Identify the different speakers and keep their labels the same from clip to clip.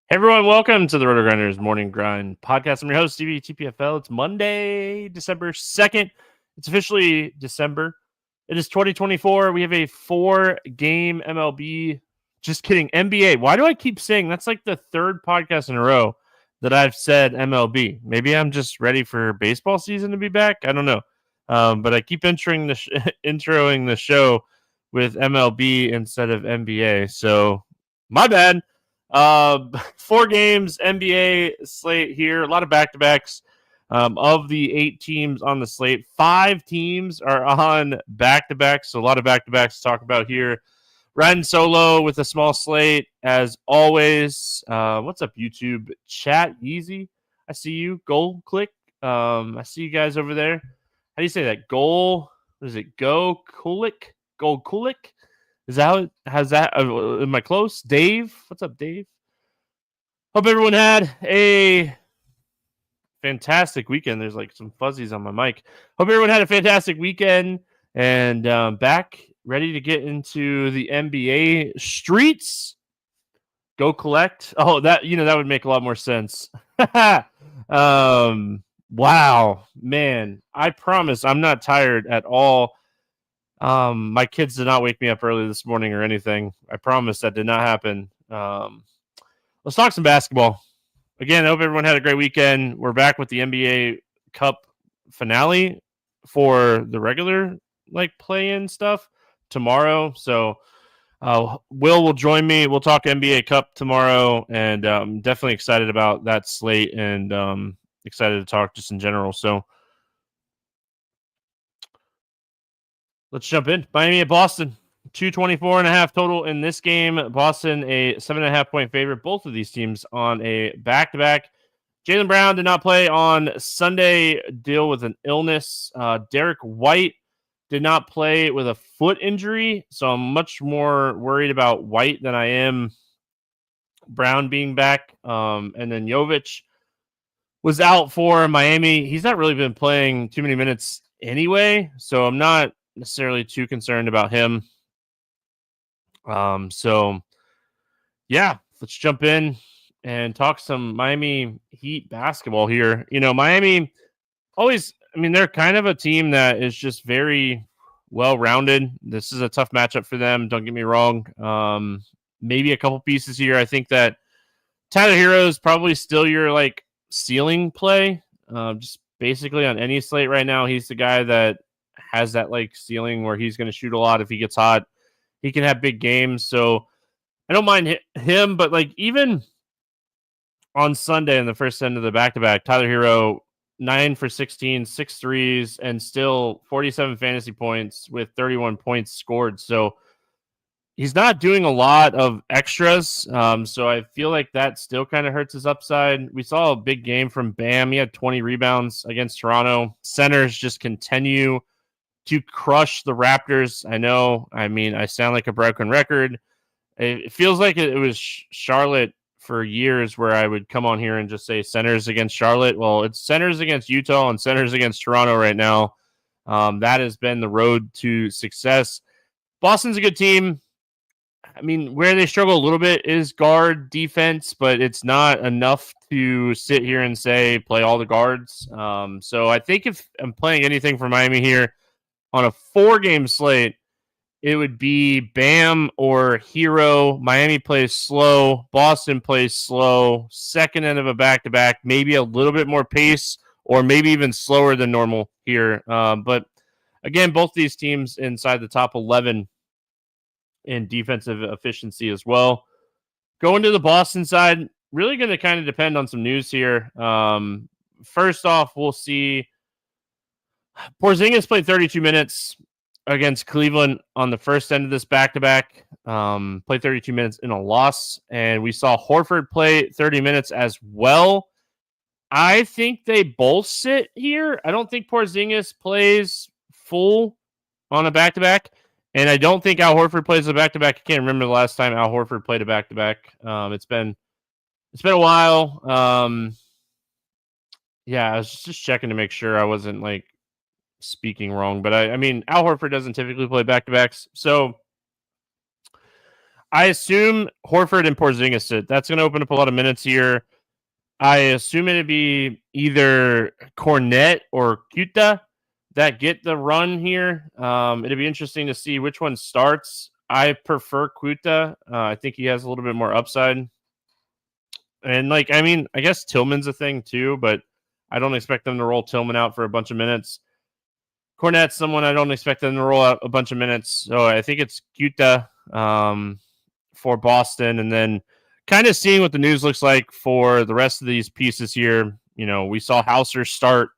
Speaker 1: Hey everyone, welcome to the RotoGrinders Morning Grind podcast. I'm your host, Stevietpfl. It's Monday, December 2nd. It's officially December. It is 2024. We have a 4-game MLB. Just kidding, NBA. Why do I keep saying that's like the third podcast in a row that I've said MLB? Maybe I'm just ready for baseball season to be back. I don't know. But I keep introing the show with MLB instead of NBA. So my bad. 4 games NBA slate here. A lot of back-to-backs. Of the 8 teams on the slate, 5 teams are on back-to-backs. So a lot of back-to-backs to talk about here. Riding solo with a small slate as always. What's up, YouTube? Chat Easy. I see you. Goal click. I see you guys over there. How do you say that? Goal. What is it? Go Kulik. Gold Kulik. Is that how it has that? Am I close? Dave? What's up, Dave? Hope everyone had a fantastic weekend. There's like some fuzzies on my mic. Hope everyone had a fantastic weekend and back ready to get into the NBA streets. Go collect. Oh, that would make a lot more sense. Wow, man. I promise I'm not tired at all. My kids did not wake me up early this morning or anything. I promise that did not happen. Let's talk some basketball. Again, I hope everyone had a great weekend. We're back with the NBA Cup finale for the regular play-in stuff tomorrow. So Will join me. We'll talk NBA Cup tomorrow, and I'm definitely excited about that slate and excited to talk just in general. So let's jump in. Miami at Boston. 224.5 total in this game. Boston, a 7.5 point favorite. Both of these teams on a back-to-back. Jaylen Brown did not play on Sunday, deal with an illness. Derek White did not play with a foot injury, so I'm much more worried about White than I am Brown being back. And then Jovic was out for Miami. He's not really been playing too many minutes anyway, so I'm not necessarily too concerned about him. So yeah, let's jump in and talk some Miami Heat basketball here. Miami always, they're kind of a team that is just very well-rounded. This is a tough matchup for them. Don't get me wrong. Maybe a couple pieces here. I think that Tyler Hero is probably still your ceiling play. Just basically on any slate right now, he's the guy that has that ceiling where he's going to shoot a lot if he gets hot. He can have big games, so I don't mind him. But even on Sunday in the first end of the back-to-back, Tyler Hero 9 for 16, 6 threes, and still 47 fantasy points with 31 points scored. So he's not doing a lot of extras. So I feel like that still kind of hurts his upside. We saw a big game from Bam. He had 20 rebounds against Toronto. Centers just continue to crush the Raptors. I know. I sound like a broken record. It feels like it was Charlotte for years where I would come on here and just say centers against Charlotte. Well, it's centers against Utah and centers against Toronto right now. That has been the road to success. Boston's a good team. Where they struggle a little bit is guard defense, but it's not enough to sit here and say play all the guards. So I think if I'm playing anything for Miami here, on a 4-game slate, it would be Bam or Hero. Miami plays slow. Boston plays slow. Second end of a back-to-back, maybe a little bit more pace or maybe even slower than normal here. But again, both these teams inside the top 11 in defensive efficiency as well. Going to the Boston side, really going to kind of depend on some news here. First off, we'll see Porzingis played 32 minutes against Cleveland on the first end of this back-to-back. Played 32 minutes in a loss, and we saw Horford play 30 minutes as well. I think they both sit here. I don't think Porzingis plays full on a back-to-back, and I don't think Al Horford plays a back-to-back. I can't remember the last time Al Horford played a back-to-back. It's been a while. Yeah, I was just checking to make sure I wasn't speaking wrong, but I mean, Al Horford doesn't typically play back-to-backs, so I assume Horford and Porzingis sit. That's going to open up a lot of minutes here. I assume it'd be either Cornet or Kuta that get the run here. It'd be interesting to see which one starts. I prefer Kuta. I think he has a little bit more upside. And I guess Tillman's a thing too, but I don't expect them to roll Tillman out for a bunch of minutes. Cornet's someone I don't expect them to roll out a bunch of minutes. So I think it's Kuta for Boston. And then kind of seeing what the news looks like for the rest of these pieces here. We saw Hauser start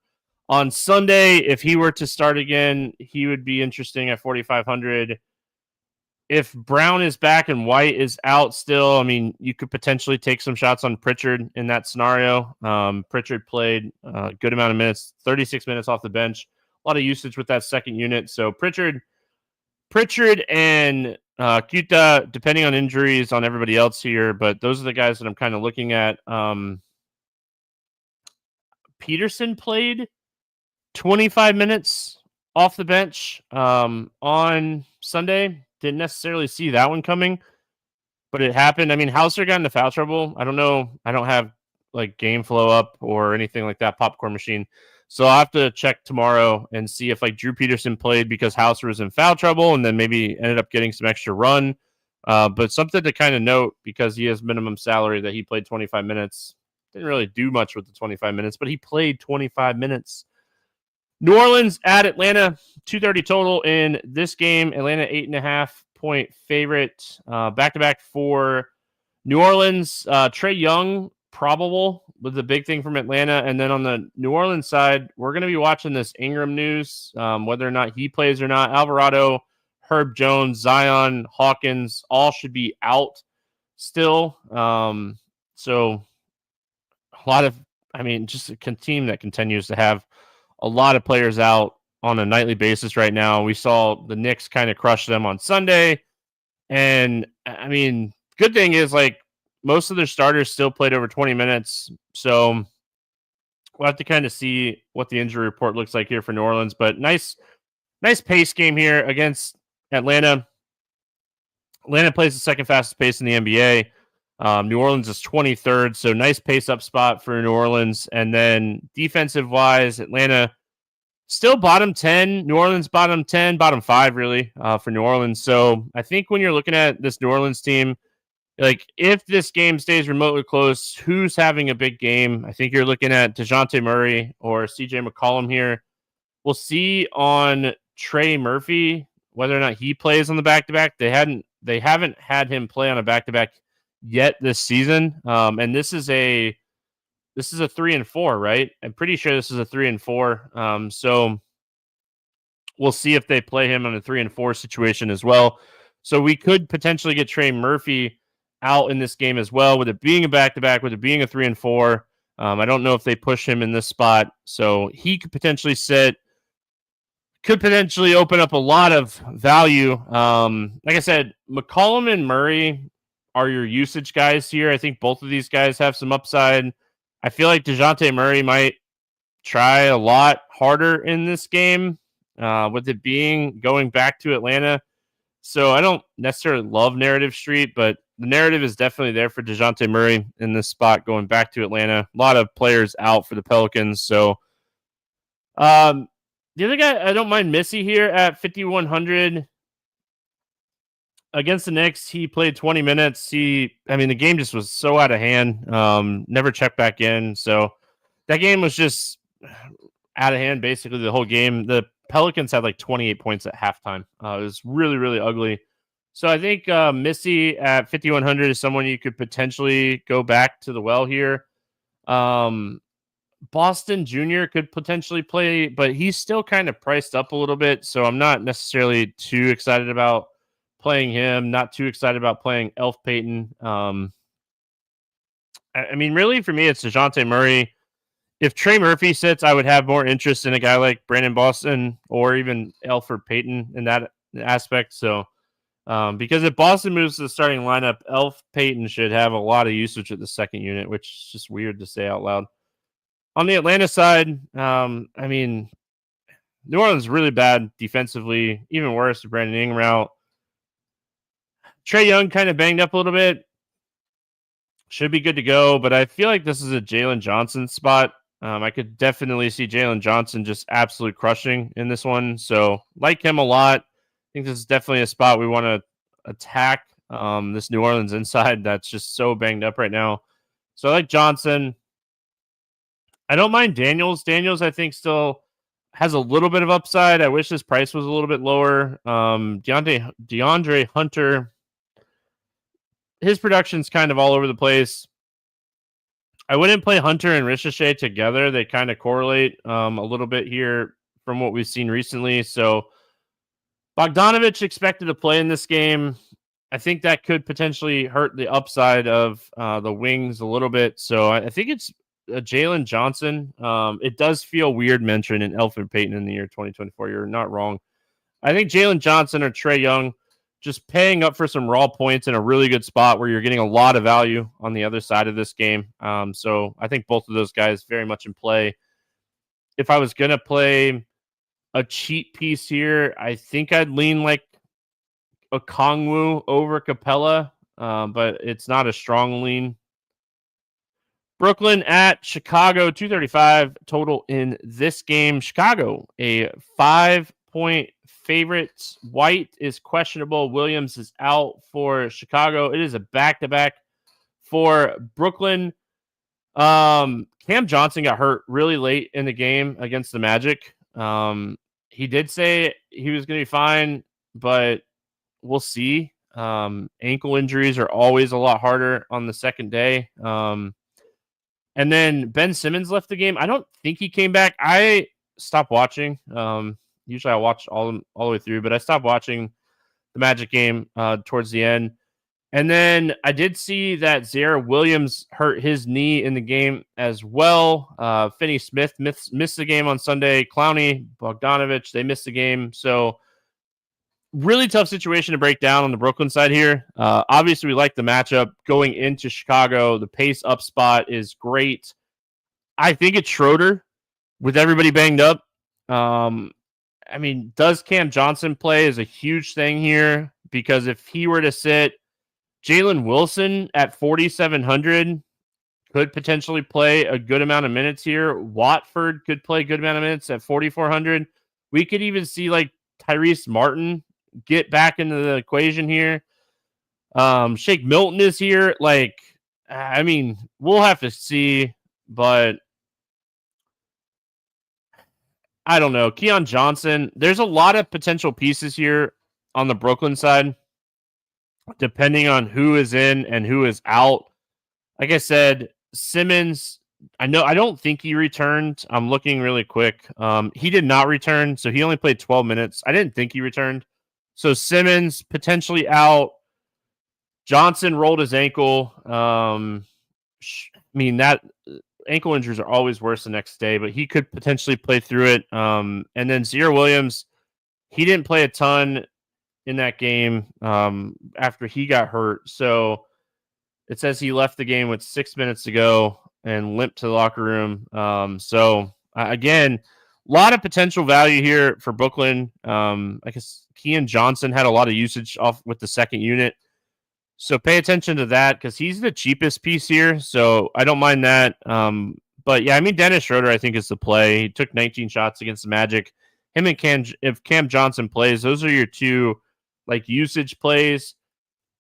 Speaker 1: on Sunday. If he were to start again, he would be interesting at 4,500. If Brown is back and White is out still, you could potentially take some shots on Pritchard in that scenario. Pritchard played a good amount of minutes, 36 minutes off the bench. A lot of usage with that second unit. So Pritchard and Kuta, depending on injuries on everybody else here, but those are the guys that I'm kind of looking at. Peterson played 25 minutes off the bench on Sunday. Didn't necessarily see that one coming, but it happened. Hauser got into foul trouble. I don't know. I don't have game flow up or anything like that, popcorn machine. So I'll have to check tomorrow and see if Drew Peterson played because Hauser was in foul trouble and then maybe ended up getting some extra run. But something to kind of note because he has minimum salary that he played 25 minutes. Didn't really do much with the 25 minutes, but he played 25 minutes. New Orleans at Atlanta, 230 total in this game. Atlanta 8.5-point favorite. Back-to-back for New Orleans. Trae Young, probable, was the big thing from Atlanta. And then on the New Orleans side, we're going to be watching this Ingram news, whether or not he plays or not. Alvarado, Herb Jones, Zion, Hawkins, all should be out still. So a lot of, just a team that continues to have a lot of players out on a nightly basis right now. We saw the Knicks kind of crush them on Sunday. And good thing is most of their starters still played over 20 minutes. So we'll have to kind of see what the injury report looks like here for New Orleans, but nice pace game here against Atlanta. Atlanta plays the second fastest pace in the NBA. New Orleans is 23rd, so nice pace up spot for New Orleans. And then defensive-wise, Atlanta still bottom 10. New Orleans bottom 10, bottom 5, really, for New Orleans. So I think when you're looking at this New Orleans team, if this game stays remotely close, who's having a big game? I think you're looking at DeJounte Murray or CJ McCollum here. We'll see on Trey Murphy whether or not he plays on the back-to-back. They haven't had him play on a back-to-back yet this season. And this is a 3-4, right? I'm pretty sure this is a 3-4. So we'll see if they play him on a 3-4 situation as well. So we could potentially get Trey Murphy out in this game as well, with it being a back-to-back, with it being a 3-4. I don't know if they push him in this spot. So he could potentially could potentially open up a lot of value. Like I said, McCollum and Murray are your usage guys here. I think both of these guys have some upside. I feel like DeJounte Murray might try a lot harder in this game, with it being going back to Atlanta. So I don't necessarily love Narrative Street, but the narrative is definitely there for DeJounte Murray in this spot going back to Atlanta. A lot of players out for the Pelicans. So the other guy, I don't mind Missy here at 5,100. Against the Knicks, he played 20 minutes. The game just was so out of hand. Never checked back in. So that game was just out of hand basically the whole game. The Pelicans had 28 points at halftime. It was really, really ugly. So I think Missy at 5,100 is someone you could potentially go back to the well here. Boston Jr. could potentially play, but he's still kind of priced up a little bit. So I'm not necessarily too excited about playing him. Not too excited about playing Elf Payton. Really for me, it's DeJounte Murray. If Trey Murphy sits, I would have more interest in a guy like Brandon Boston or even Elfrid Payton in that aspect. So, because if Boston moves to the starting lineup, Elf Payton should have a lot of usage at the second unit, which is just weird to say out loud. On the Atlanta side, New Orleans is really bad defensively, even worse with Brandon Ingram out. Trae Young kind of banged up a little bit. Should be good to go, but I feel like this is a Jalen Johnson spot. I could definitely see Jalen Johnson just absolute crushing in this one. So like him a lot. I think this is definitely a spot we want to attack. This New Orleans inside that's just so banged up right now. So I like Johnson. I don't mind Daniels. Daniels, I think, still has a little bit of upside. I wish his price was a little bit lower. DeAndre Hunter, his production's kind of all over the place. I wouldn't play Hunter and Ricochet together. They kind of correlate a little bit here from what we've seen recently. So Bogdanovich expected to play in this game. I think that could potentially hurt the upside of the wings a little bit. So I think it's Jalen Johnson. It does feel weird mentioning Elfrid Payton in the year 2024. You're not wrong. I think Jalen Johnson or Trae Young just paying up for some raw points in a really good spot where you're getting a lot of value on the other side of this game. So I think both of those guys very much in play. If I was going to play a cheat piece here, I think I'd lean like a Kongwu over Capella, but it's not a strong lean. Brooklyn at Chicago, 235 total in this game. Chicago, a 5-point favorite. White is questionable. Williams is out for Chicago. It is a back-to-back for Brooklyn. Cam Johnson got hurt really late in the game against the Magic. He did say he was going to be fine, but we'll see. Ankle injuries are always a lot harder on the second day. And then Ben Simmons left the game. I don't think he came back. I stopped watching. Usually I watch all the way through, but I stopped watching the Magic game towards the end. And then I did see that Zaire Williams hurt his knee in the game as well. Finney Smith missed the game on Sunday. Clowney, Bogdanovich, they missed the game. So really tough situation to break down on the Brooklyn side here. Obviously, we like the matchup going into Chicago. The pace up spot is great. I think it's Schroeder with everybody banged up. I mean, does Cam Johnson play is a huge thing here because if he were to sit, Jalen Wilson at 4,700 could potentially play a good amount of minutes here. Watford could play a good amount of minutes at 4,400. We could even see like Tyrese Martin get back into the equation here. Shake Milton is here. Like, I mean, we'll have to see, but I don't know. Keon Johnson, there's a lot of potential pieces here on the Brooklyn side, depending on who is in and who is out. Like I said, Simmons, I don't think he returned. I'm looking really quick. He did not return, so he only played 12 minutes. I didn't think he returned. So Simmons potentially out. Johnson rolled his ankle. I mean, that ankle injuries are always worse the next day, but he could potentially play through it. And then Zaire Williams, he didn't play a ton in that game after he got hurt. So it says he left the game with 6 minutes to go and limped to the locker room. Again, a lot of potential value here for Brooklyn. I guess Keon Johnson had a lot of usage off with the second unit. So pay attention to that because he's the cheapest piece here. So I don't mind that. But yeah, I mean, Dennis Schroeder, I think, is the play. He took 19 shots against the Magic. Him and if Cam Johnson plays, those are your two like usage plays.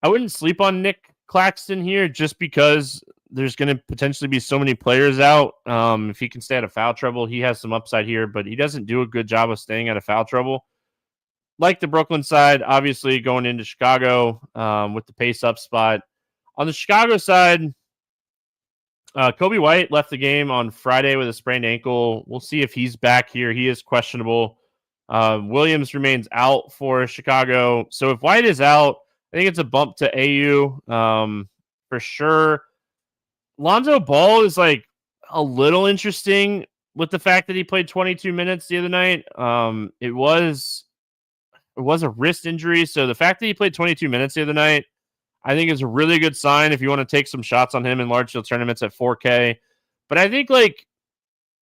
Speaker 1: I wouldn't sleep on Nick Claxton here just because there's going to potentially be so many players out. If he can stay out of foul trouble, he has some upside here, but he doesn't do a good job of staying out of foul trouble. Like the Brooklyn side, obviously going into Chicago with the pace up spot. On the Chicago side, Kobe White left the game on Friday with a sprained ankle. We'll see if he's back here. He is questionable. Williams remains out for Chicago. So if White is out, I think it's a bump to AU for sure. Lonzo Ball is like a little interesting with the fact that he played 22 minutes the other night. It was a wrist injury. So the fact that he played 22 minutes the other night, I think is a really good sign if you want to take some shots on him in large field tournaments at 4K. But I think like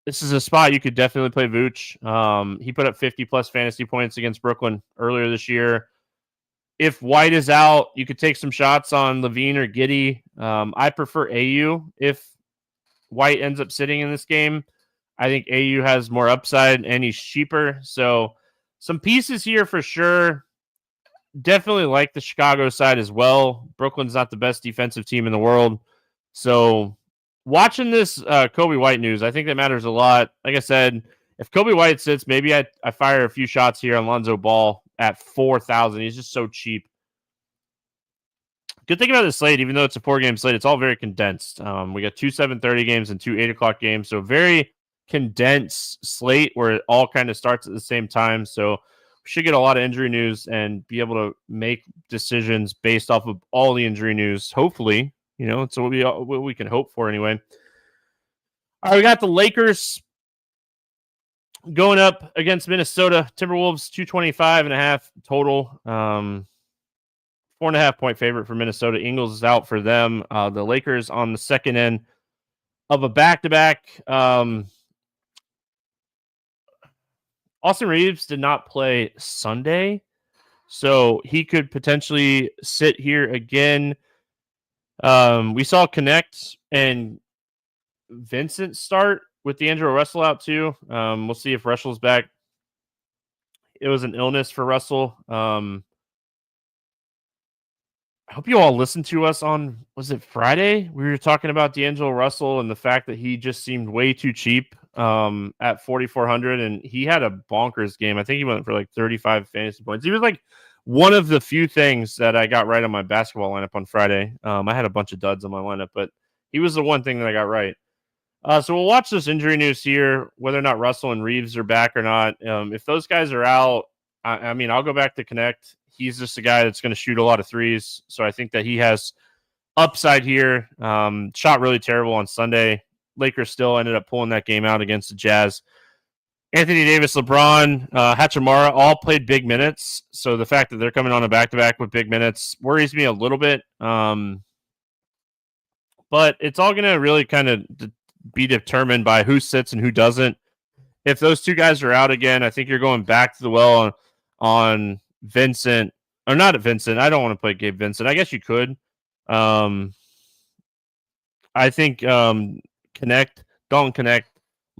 Speaker 1: this is a spot you could definitely play Vooch. He put up 50 plus fantasy points against Brooklyn earlier this year. If White is out, you could take some shots on Levine or Giddey. I prefer AU if White ends up sitting in this game. I think AU has more upside and he's cheaper. So some pieces here for sure. Definitely like the Chicago side as well. Brooklyn's not the best defensive team in the world. So watching this Kobe White news, I think that matters a lot. Like I said, if Kobe White sits, maybe I fire a few shots here on Lonzo Ball at 4,000. He's just so cheap. Good thing about the slate, even though it's a 4-game slate, it's all very condensed. We got 2 7:30 games and 2 8 o'clock games. So very condensed slate where it all kind of starts at the same time. So we should get a lot of injury news and be able to make decisions based off of all the injury news. Hopefully, it's what we can hope for anyway. All right, we got the Lakers going up against Minnesota Timberwolves, 225.5 total. 4.5 point favorite for Minnesota. Ingles is out for them. The Lakers on the second end of a back-to-back. Austin Reeves did not play Sunday, so he could potentially sit here again. We saw Connect and Vincent start with D'Angelo Russell out too. We'll see if Russell's back. It was an illness for Russell. I hope you all listened to us on, was it Friday? We were talking about D'Angelo Russell and the fact that he just seemed way too cheap at 4,400, and he had a bonkers game. I think he went for like 35 fantasy points. He was like one of the few things that I got right on my basketball lineup on Friday. I had a bunch of duds on my lineup, but he was the one thing that I got right. So we'll watch this injury news here, whether or not Russell and Reeves are back or not. If those guys are out, I mean, I'll go back to Connect. He's just a guy that's going to shoot a lot of threes. So I think that he has upside here. Shot really terrible on Sunday. Lakers still ended up pulling that game out against the Jazz. Anthony Davis, LeBron, Hachimura all played big minutes. So the fact that they're coming on a back-to-back with big minutes worries me a little bit. But it's all going to really kind of be determined by who sits and who doesn't. If those two guys are out again, I think you're going back to the well on Vincent, or not at Vincent. I don't want to play Gabe Vincent. I guess you could. I think Dalton Connect,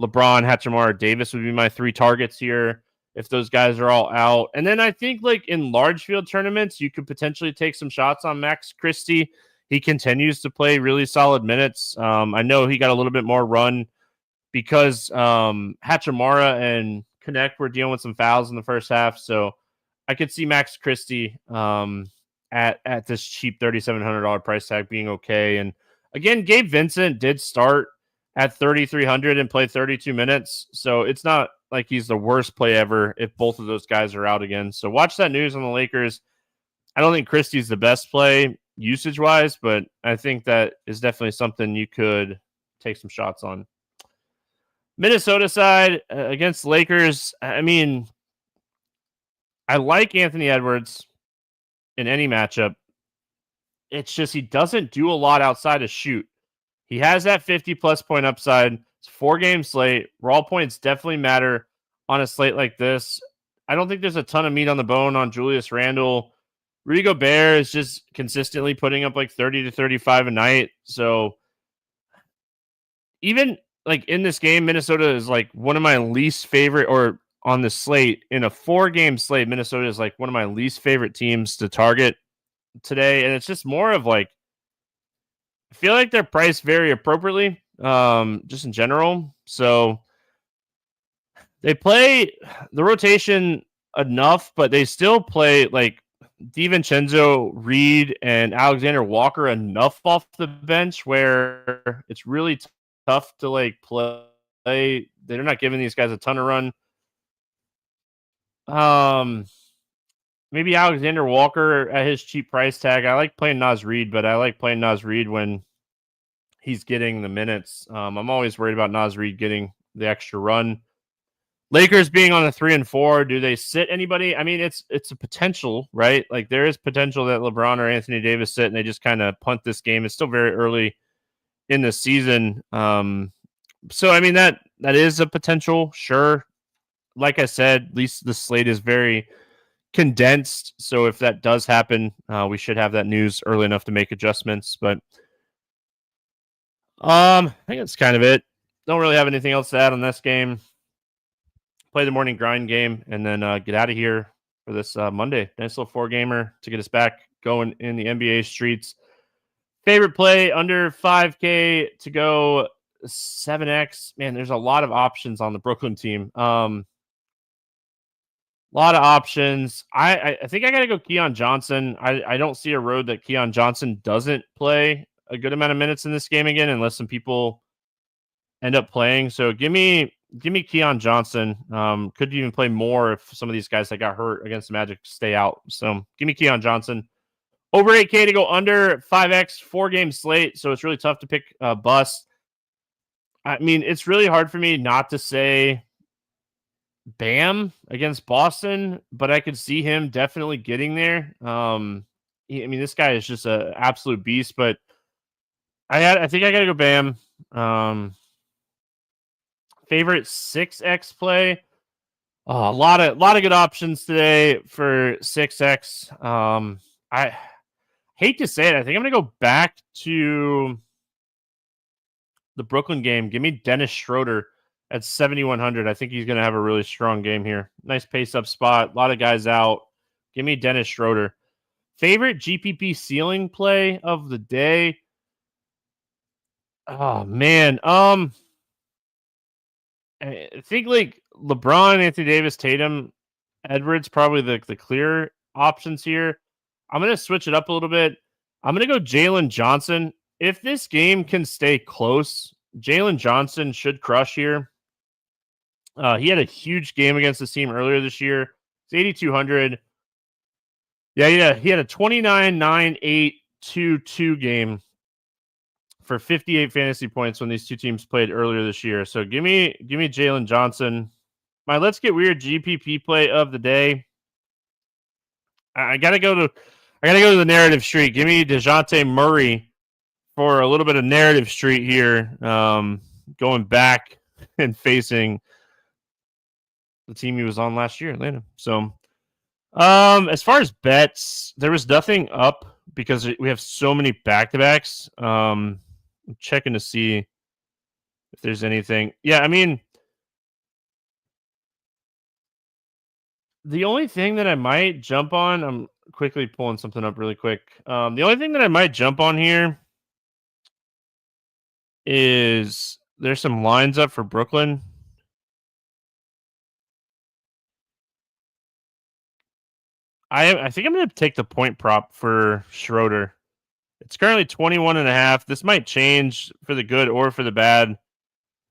Speaker 1: LeBron, Hachimura, Davis would be my 3 targets here if those guys are all out. And then I think like in large field tournaments, you could potentially take some shots on Max Christie. He continues to play really solid minutes. I know he got a little bit more run because Hachimura and Connect were dealing with some fouls in the first half. So I could see Max Christie at this cheap $3,700 price tag being okay. And again, Gabe Vincent did start at 3,300 and play 32 minutes. So it's not like he's the worst play ever if both of those guys are out again. So watch that news on the Lakers. I don't think Christie's the best play usage-wise, but I think that is definitely something you could take some shots on. Minnesota side against the Lakers, I mean, I like Anthony Edwards in any matchup. It's just he doesn't do a lot outside of shoot. He has that 50-plus point upside. It's a 4-game slate. Raw points definitely matter on a slate like this. I don't think there's a ton of meat on the bone on Julius Randle. Rudy Gobert is just consistently putting up like 30 to 35 a night. So even like in this game, Minnesota is like one of my least favorite, or on the slate in a 4-game slate, Minnesota is like one of my least favorite teams to target today. And it's just more of like, I feel like they're priced very appropriately, just in general. So they play the rotation enough, but they still play like DiVincenzo, Reed, and Alexander Walker enough off the bench where it's really tough to like play. They're not giving these guys a ton of run. Maybe Alexander Walker at his cheap price tag. I like playing Naz Reid, but I like playing Naz Reid when he's getting the minutes. I'm always worried about Naz Reid getting the extra run. Lakers being on a 3 and 4, do they sit anybody? I mean, it's a potential, right? Like there is potential that LeBron or Anthony Davis sit and they just kind of punt this game. It's still very early in the season. So I mean that is a potential, sure. Like I said, at least the slate is very condensed. So if that does happen, we should have that news early enough to make adjustments. But I think that's kind of it. Don't really have anything else to add on this game. Play the morning grind game and then get out of here for this Monday. Nice little 4-gamer to get us back going in the NBA streets. Favorite play under 5K to go 7X. Man, there's a lot of options on the Brooklyn team. A lot of options. I think I got to go Keon Johnson. I don't see a road that Keon Johnson doesn't play a good amount of minutes in this game again, unless some people end up playing. So give me Keon Johnson. Could even play more if some of these guys that got hurt against the Magic stay out. So give me Keon Johnson. Over 8K to go under 5X, 4-game slate. So it's really tough to pick a bust. I mean, it's really hard for me not to say Bam against Boston, but I could see him definitely getting there. This guy is just an absolute beast, but I think I got to go Bam. Favorite 6X play. A lot of good options today for 6X. I hate to say it. I think I'm going to go back to the Brooklyn game. Give me Dennis Schroeder at 7,100. I think he's going to have a really strong game here. Nice pace up spot. A lot of guys out. Give me Dennis Schroeder. Favorite GPP ceiling play of the day. Oh, man. I think like LeBron, Anthony Davis, Tatum, Edwards, probably the clear options here. I'm going to switch it up a little bit. I'm going to go Jalen Johnson. If this game can stay close, Jalen Johnson should crush here. He had a huge game against this team earlier this year. It's 8,200. Yeah. He had a 29-9-8-2-2 game for 58 fantasy points when these two teams played earlier this year. So give me Jalen Johnson. My Let's Get Weird GPP play of the day. I gotta go to the narrative street. Give me DeJounte Murray for a little bit of narrative street here. Going back and facing the team he was on last year, Atlanta. So as far as bets, there was nothing up because we have so many back-to-backs. I'm checking to see if there's anything. Yeah, I mean, the only thing that I might jump on, I'm quickly pulling something up really quick. The only thing that I might jump on here is there's some lines up for Brooklyn. I think I'm going to take the point prop for Schroeder. It's currently 21.5. This might change for the good or for the bad.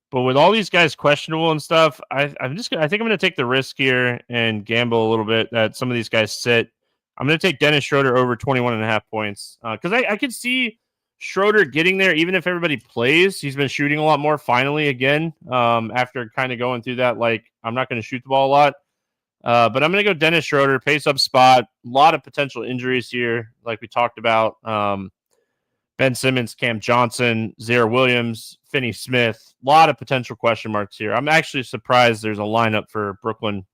Speaker 1: But with all these guys questionable and stuff, I think I'm going to take the risk here and gamble a little bit that some of these guys sit. I'm going to take Dennis Schroeder over 21.5 points because I could see Schroeder getting there even if everybody plays. He's been shooting a lot more finally again after kind of going through that, like, I'm not going to shoot the ball a lot. But I'm going to go Dennis Schroeder, pace up spot. A lot of potential injuries here, like we talked about. Ben Simmons, Cam Johnson, Zaire Williams, Finney Smith. A lot of potential question marks here. I'm actually surprised there's a lineup for Brooklyn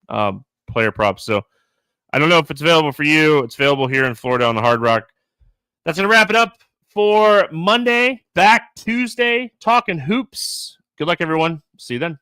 Speaker 1: player props. So I don't know if it's available for you. It's available here in Florida on the Hard Rock. That's going to wrap it up for Monday. Back Tuesday, talking hoops. Good luck, everyone. See you then.